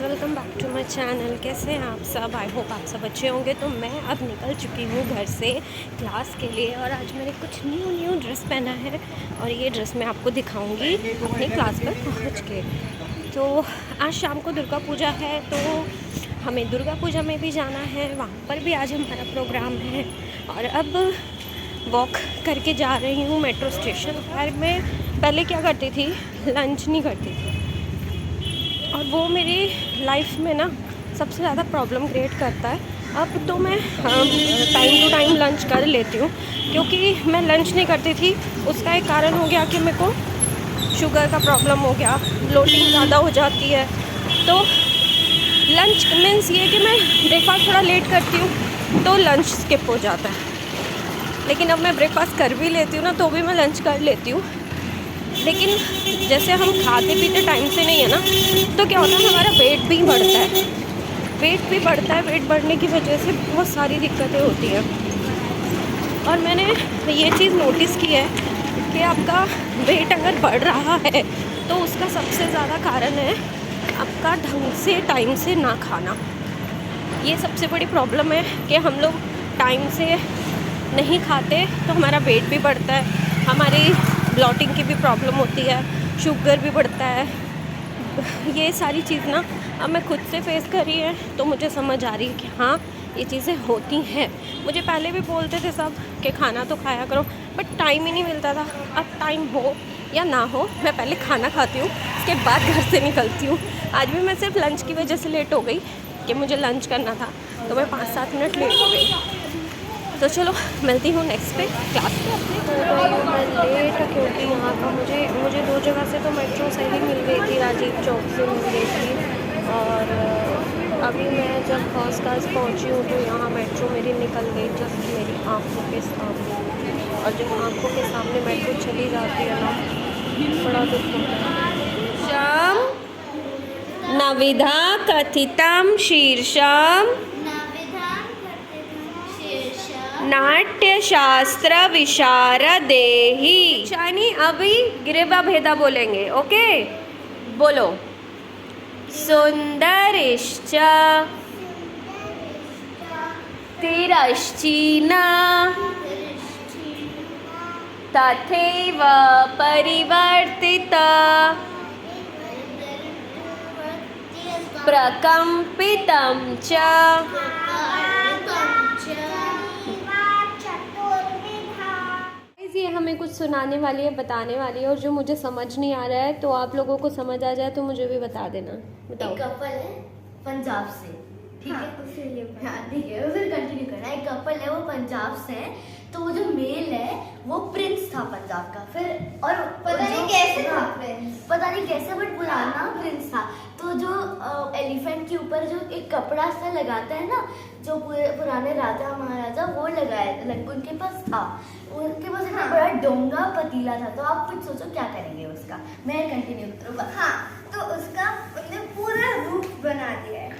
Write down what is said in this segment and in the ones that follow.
Welcome back to my channel. कैसे हैं आप सब? आई होप आप सब अच्छे होंगे। तो मैं अब निकल चुकी हूँ घर से क्लास के लिए और आज मैंने कुछ न्यू ड्रेस पहना है और ये ड्रेस मैं आपको दिखाऊंगी अपनी क्लास पर पहुँच के। तो आज शाम को दुर्गा पूजा है तो हमें दुर्गा पूजा में भी जाना है, वहाँ पर भी आज हमारा प्रोग्राम है। और अब वॉक करके जा रही हूँ मेट्रो स्टेशन। और मैं पहले क्या करती थी, लंच नहीं करती थी और वो मेरी लाइफ में ना सबसे ज़्यादा प्रॉब्लम क्रिएट करता है। अब तो मैं टाइम टू टाइम लंच कर लेती हूँ, क्योंकि मैं लंच नहीं करती थी उसका एक कारण हो गया कि मेरे को शुगर का प्रॉब्लम हो गया, ब्लोटिंग ज़्यादा हो जाती है। तो लंच मीन्स ये कि मैं ब्रेकफास्ट थोड़ा लेट करती हूँ तो लंच स्किप हो जाता है। लेकिन अब मैं ब्रेकफास्ट कर भी लेती हूँ ना तो भी मैं लंच कर लेती हूँ। लेकिन जैसे हम खाते पीते टाइम से नहीं है ना, तो क्या होता है हमारा वेट भी बढ़ता है। वेट बढ़ने की वजह से बहुत सारी दिक्कतें होती हैं। और मैंने ये चीज़ नोटिस की है कि आपका वेट अगर बढ़ रहा है तो उसका सबसे ज़्यादा कारण है आपका ढंग से टाइम से ना खाना। ये सबसे बड़ी प्रॉब्लम है कि हम लोग टाइम से नहीं खाते तो हमारा वेट भी बढ़ता है, हमारी ब्लॉटिंग की भी प्रॉब्लम होती है, शुगर भी बढ़ता है। ये सारी चीज़ ना अब मैं खुद से फेस कर रही है तो मुझे समझ आ रही है कि हाँ ये चीज़ें होती हैं। मुझे पहले भी बोलते थे सब कि खाना तो खाया करो, बट टाइम ही नहीं मिलता था। अब टाइम हो या ना हो मैं पहले खाना खाती हूँ, उसके बाद घर से निकलती हूँ। आज भी मैं सिर्फ लंच की वजह से लेट हो गई कि मुझे लंच करना था, तो मैं 5-7 मिनट लेट हो गई। तो चलो मिलती हूँ नेक्स्ट पे क्लास पे अपने। मैं लेट क्योंकि यहाँ का मुझे 2 जगह से तो मेट्रो सही मिल गई थी, राजीव चौक से मिल गई थी। और अभी मैं जब फर्स्ट क्लास पहुँची हूँ तो यहाँ मेट्रो मेरी निकल गई जस्ट मेरी आँखों के सामने। और जब आँखों के सामने मेट्रो चली जाती है ना, बड़ा दुख होता है। शाम नविधा कथितम शीर्षम नाट्यशास्त्र विशारदेहि। शानी अभी गिरिबा भेदा बोलेंगे, ओके? बोलो। सुंदरिश्च तिरश्चीना तथैव परिवर्तिता प्रकम्पितं च ये हमें कुछ सुनाने वाली है, बताने वाली है। और जो मुझे समझ नहीं आ रहा है तो आप लोगों को समझ आ जाए तो मुझे भी बता देना। बताओ। एक कपल है पंजाब से, ठीक है? ठीक है, फिर कंटिन्यू करना। एक कपल है वो पंजाब से है, तो वो जो मेल है वो प्रिंस था पंजाब का। फिर और पता नहीं कैसे था प्रिंस, पता नहीं कैसे, बट पुराना प्रिंस था। तो जो एलिफेंट के ऊपर जो एक कपड़ा सा लगाता है ना, जो पुराने राजा महाराजा वो लगाए उनके पास था। उनके पास एक बड़ा डोंगा पतीला था। तो आप कुछ सोचो क्या करेंगे उसका। मैं कंटिन्यू करूँगा। हाँ, तो उसका उनने पूरा रूफ बना दिया है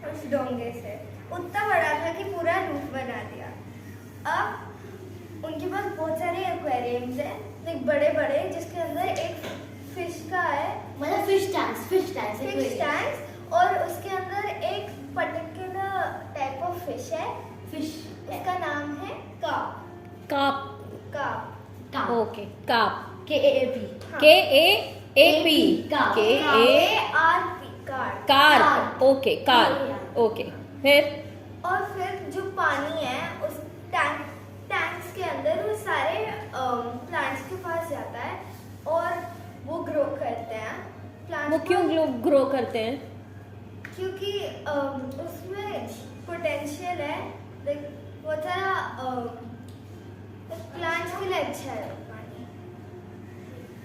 उस डोंगे से। उतना बड़ा था कि पूरा रूफ बना दिया। अब उनके पास बहुत सारे एक्वेरियम्स हैं, एक बड़े बड़े, जिसके अंदर एक फिश का है, मतलब फिश टैंक्स, और उसके अंदर एक पर्टिकुलर टाइप ऑफ फिश है। फिश, उसका नाम है carp. Okay, carp. KAP carp. Okay, carp. Okay, फिर और फिर जो पानी है उस टैंक्स के अंदर वो सारे प्लांट्स के पास जाता है और वो ग्रो करते हैं। प्लांट्स वो क्यों ग्रो करते हैं? क्योंकि उसमें पोटेंशियल है, बहुत सारा प्लांट्स के लिए अच्छा है पानी।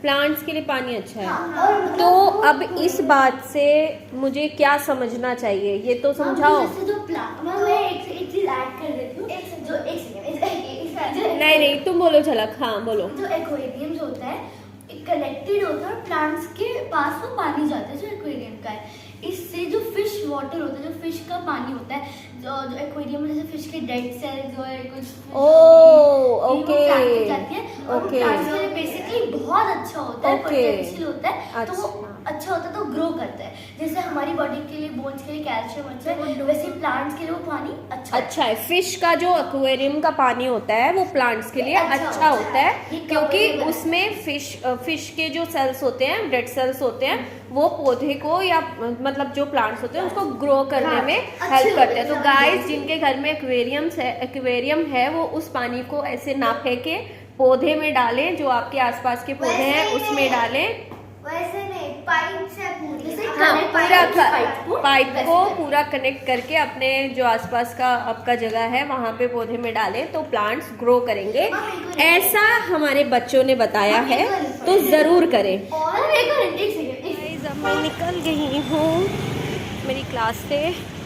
प्लांट्स के लिए पानी अच्छा है। हाँ, तो अब इस बात से मुझे क्या समझना चाहिए ये तो समझाओ। मैं एक चीज ऐड कर देती हूँ। नहीं तुम बोलो झलक। हाँ बोलो। जो एक्वेरियम होता है कनेक्टेड होता है और प्लांट्स के पास वो पानी जाता है जो एक्वेरियम का है। इससे जो फिश वाटर होता है, जो फिश का पानी होता है, जो एक्वेरियम में जैसे फिश के डेड सेल्स जो है कुछ ओके जाती है और प्लांट्स के लिए बेसिकली बहुत अच्छा होता है, पोटेंशियल होता है। तो वो अच्छा होता है तो ग्रो करता है। जैसे हमारी बॉडी के लिए, बोन्स के लिए कैल्शियम अच्छा है, वैसे प्लांट्स के लिए वो पानी अच्छा है। फिश का जो एक्वेरियम का पानी होता है वो प्लांट्स के लिए अच्छा होता है, क्योंकि उसमें फिश के जो सेल्स होते हैं, डेड सेल्स होते हैं, वो पौधे को या मतलब जो प्लांट्स होते हैं उसको ग्रो करने में हेल्प करते हैं। तो गाइस, जिनके घर में एक्वेरियम है वो उस पानी को ऐसे ना फेंके, पौधे में डालें, जो आपके आसपास के पौधे हैं उसमें डालें। वैसे नहीं, पाइप से पूरी, हाँ, पाइप को पूरा कनेक्ट करके अपने जो आसपास का आपका जगह है वहाँ पे पौधे में डालें तो प्लांट्स ग्रो करेंगे। ऐसा हमारे बच्चों ने बताया है, तो ज़रूर करें। और अब मैं निकल गई हूँ मेरी क्लास से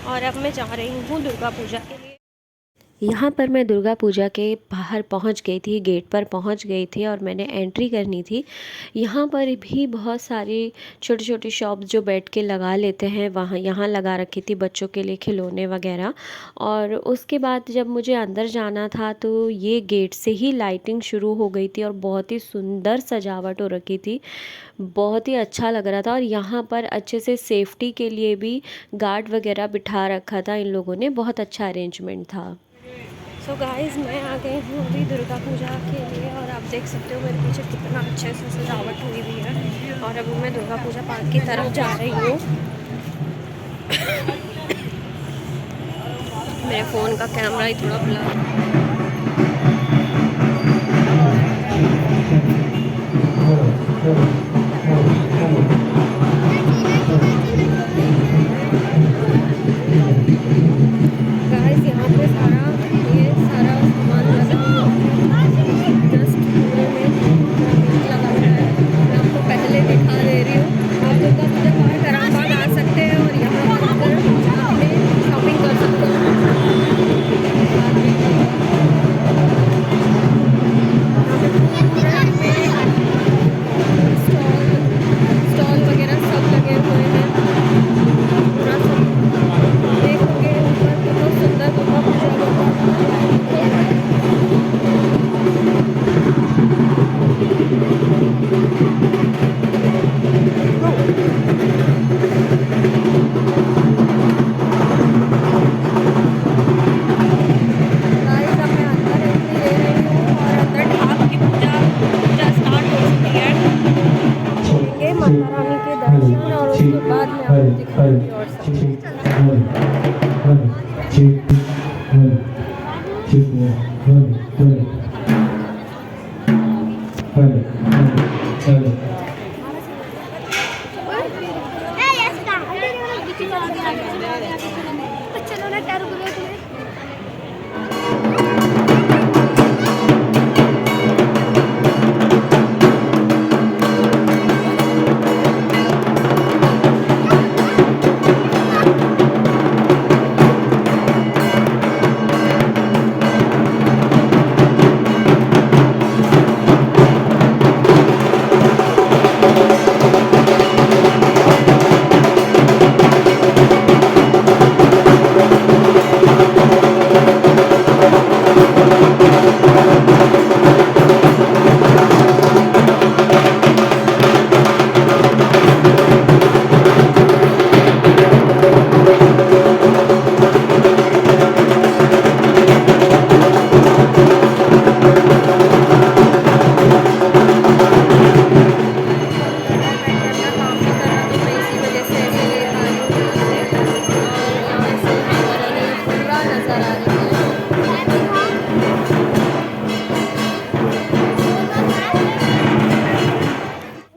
और अब मैं जा रही हूँ दुर्गा पूजा के लिए। यहाँ पर मैं दुर्गा पूजा के बाहर पहुँच गई थी, गेट पर पहुँच गई थी और मैंने एंट्री करनी थी। यहाँ पर भी बहुत सारी छोटी छोटी शॉप्स जो बैठ के लगा लेते हैं, वहाँ यहाँ लगा रखी थी बच्चों के लिए खिलौने वगैरह। और उसके बाद जब मुझे अंदर जाना था तो ये गेट से ही लाइटिंग शुरू हो गई थी और बहुत ही सुंदर सजावट हो रखी थी, बहुत ही अच्छा लग रहा था। और यहाँ पर अच्छे से सेफ्टी के लिए भी गार्ड वगैरह बिठा रखा था इन लोगों ने, बहुत अच्छा अरेंजमेंट था। सो गाइस, मैं आ गई हूँ अभी दुर्गा पूजा के लिए और आप देख सकते हो मेरे पीछे कितना अच्छे से सजावट हुई हुई है। और अभी मैं दुर्गा पूजा पार्क की तरफ जा रही हूँ। मेरे फ़ोन का कैमरा ही थोड़ा ब्लर।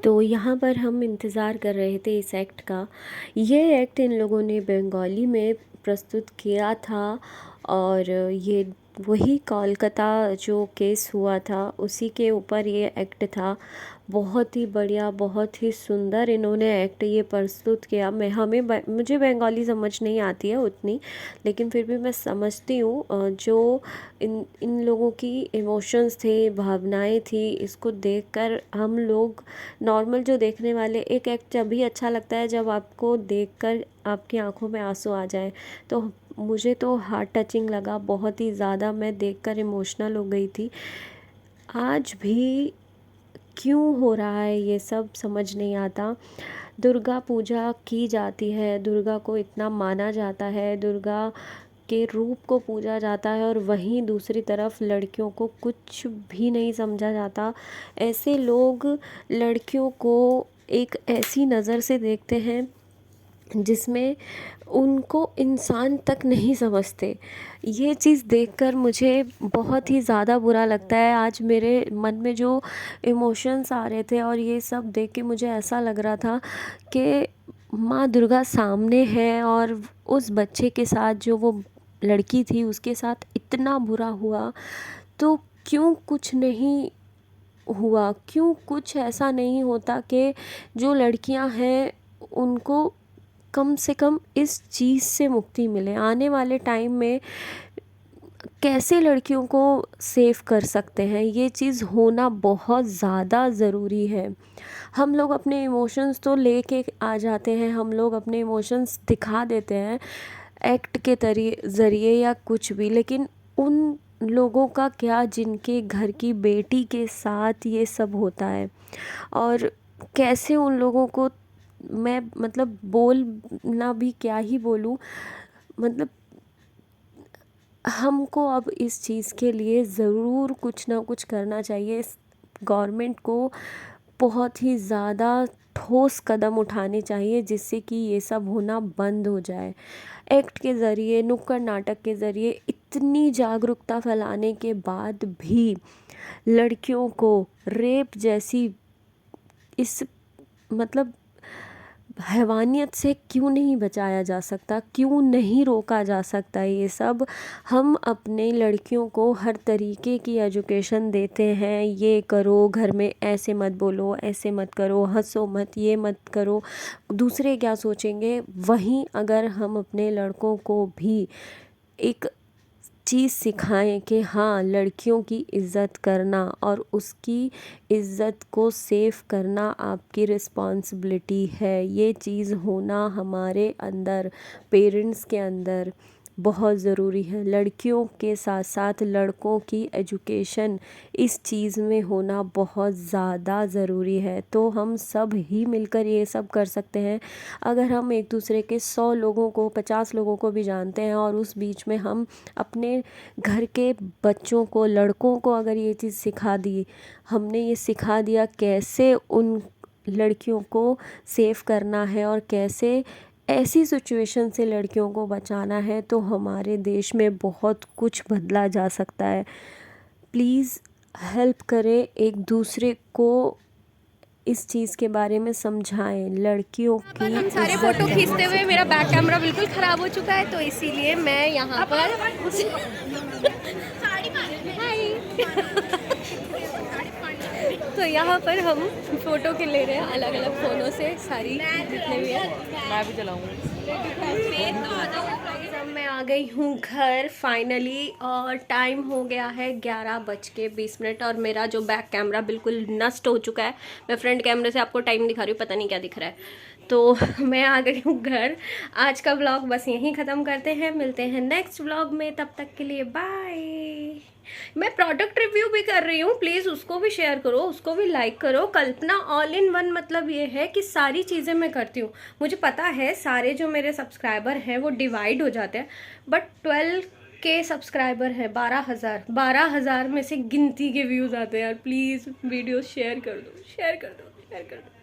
तो यहाँ पर हम इंतज़ार कर रहे थे इस एक्ट का। ये एक्ट इन लोगों ने बंगाली में प्रस्तुत किया था और ये वही कोलकाता जो केस हुआ था उसी के ऊपर ये एक्ट था। बहुत ही बढ़िया, बहुत ही सुंदर इन्होंने एक्ट ये प्रस्तुत किया। मुझे बंगाली समझ नहीं आती है उतनी, लेकिन फिर भी मैं समझती हूँ जो इन लोगों की इमोशंस थे, भावनाएं थी, इसको देखकर हम लोग नॉर्मल जो देखने वाले, एक एक्ट तभी अच्छा लगता है जब आपको देखकर आपकी आंखों में आंसू आ जाए। तो मुझे तो हार्ट टचिंग लगा बहुत ही ज़्यादा, मैं देखकर इमोशनल हो गई थी। आज भी क्यों हो रहा है ये सब समझ नहीं आता। दुर्गा पूजा की जाती है, दुर्गा को इतना माना जाता है, दुर्गा के रूप को पूजा जाता है, और वहीं दूसरी तरफ लड़कियों को कुछ भी नहीं समझा जाता। ऐसे लोग लड़कियों को एक ऐसी नज़र से देखते हैं जिसमें उनको इंसान तक नहीं समझते। ये चीज़ देखकर मुझे बहुत ही ज़्यादा बुरा लगता है। आज मेरे मन में जो इमोशंस आ रहे थे और ये सब देख के मुझे ऐसा लग रहा था कि माँ दुर्गा सामने है और उस बच्चे के साथ, जो वो लड़की थी, उसके साथ इतना बुरा हुआ, तो क्यों कुछ नहीं हुआ? क्यों कुछ ऐसा नहीं होता कि जो लड़कियां हैं उनको कम से कम इस चीज़ से मुक्ति मिले? आने वाले टाइम में कैसे लड़कियों को सेव कर सकते हैं, ये चीज़ होना बहुत ज़्यादा ज़रूरी है। हम लोग अपने इमोशंस तो लेके आ जाते हैं, हम लोग अपने इमोशंस दिखा देते हैं एक्ट के ज़रिए या कुछ भी, लेकिन उन लोगों का क्या जिनके घर की बेटी के साथ ये सब होता है? और कैसे उन लोगों को मैं मतलब बोलना भी क्या ही बोलूँ, मतलब हमको अब इस चीज़ के लिए ज़रूर कुछ ना कुछ करना चाहिए। इस गवर्नमेंट को बहुत ही ज़्यादा ठोस कदम उठाने चाहिए जिससे कि ये सब होना बंद हो जाए। एक्ट के ज़रिए, नुक्कड़ नाटक के ज़रिए इतनी जागरूकता फैलाने के बाद भी लड़कियों को रेप जैसी इस मतलब हैवानियत से क्यों नहीं बचाया जा सकता? क्यों नहीं रोका जा सकता ये सब? हम अपने लड़कियों को हर तरीके की एजुकेशन देते हैं, ये करो, घर में ऐसे मत बोलो, ऐसे मत करो, हंसो मत, ये मत करो, दूसरे क्या सोचेंगे। वहीं अगर हम अपने लड़कों को भी एक चीज़ सिखाएं कि हाँ, लड़कियों की इज़्ज़त करना और उसकी इज़्ज़त को सेव करना आपकी रिस्पॉन्सिबिलिटी है, ये चीज़ होना हमारे अंदर, पेरेंट्स के अंदर बहुत ज़रूरी है। लड़कियों के साथ साथ लड़कों की एजुकेशन इस चीज़ में होना बहुत ज़्यादा ज़रूरी है। तो हम सब ही मिलकर ये सब कर सकते हैं। अगर हम एक दूसरे के 100 लोगों को, 50 लोगों को भी जानते हैं और उस बीच में हम अपने घर के बच्चों को, लड़कों को अगर ये चीज़ सिखा दी, हमने ये सिखा दिया कैसे उन लड़कियों को सेव करना है और कैसे ऐसी सिचुएशन से लड़कियों को बचाना है, तो हमारे देश में बहुत कुछ बदला जा सकता है। प्लीज़ हेल्प करें, एक दूसरे को इस चीज़ के बारे में समझाएं। लड़कियों की हम सारे इज्जत फोटो करना खींचते हुए चाहिए। मेरा बैक कैमरा बिल्कुल ख़राब हो चुका है, तो इसीलिए मैं यहाँ पर तो यहाँ पर हम फ़ोटो के ले रहे हैं अलग अलग फ़ोनों से, सारी जितने भी हैं। मैं भी चलाऊंगी। अब मैं आ गई हूँ घर फाइनली, और टाइम हो गया है 11:20 और मेरा जो बैक कैमरा बिल्कुल नष्ट हो चुका है। मैं फ्रंट कैमरे से आपको टाइम दिखा रही हूँ, पता नहीं क्या दिख रहा है। तो मैं आ गई हूँ घर। आज का व्लॉग बस यहीं ख़त्म करते हैं, मिलते हैं नेक्स्ट व्लॉग में, तब तक के लिए बाय। मैं प्रोडक्ट रिव्यू भी कर रही हूँ, प्लीज़ उसको भी शेयर करो, उसको भी लाइक करो। कल्पना ऑल इन वन मतलब ये है कि सारी चीज़ें मैं करती हूँ। मुझे पता है सारे जो मेरे सब्सक्राइबर हैं वो डिवाइड हो जाते हैं, बट 12K सब्सक्राइबर है, 12,000 में से गिनती के व्यूज़ आते हैं यार। प्लीज़ वीडियो शेयर कर दो, शेयर कर दो, शेयर कर दो।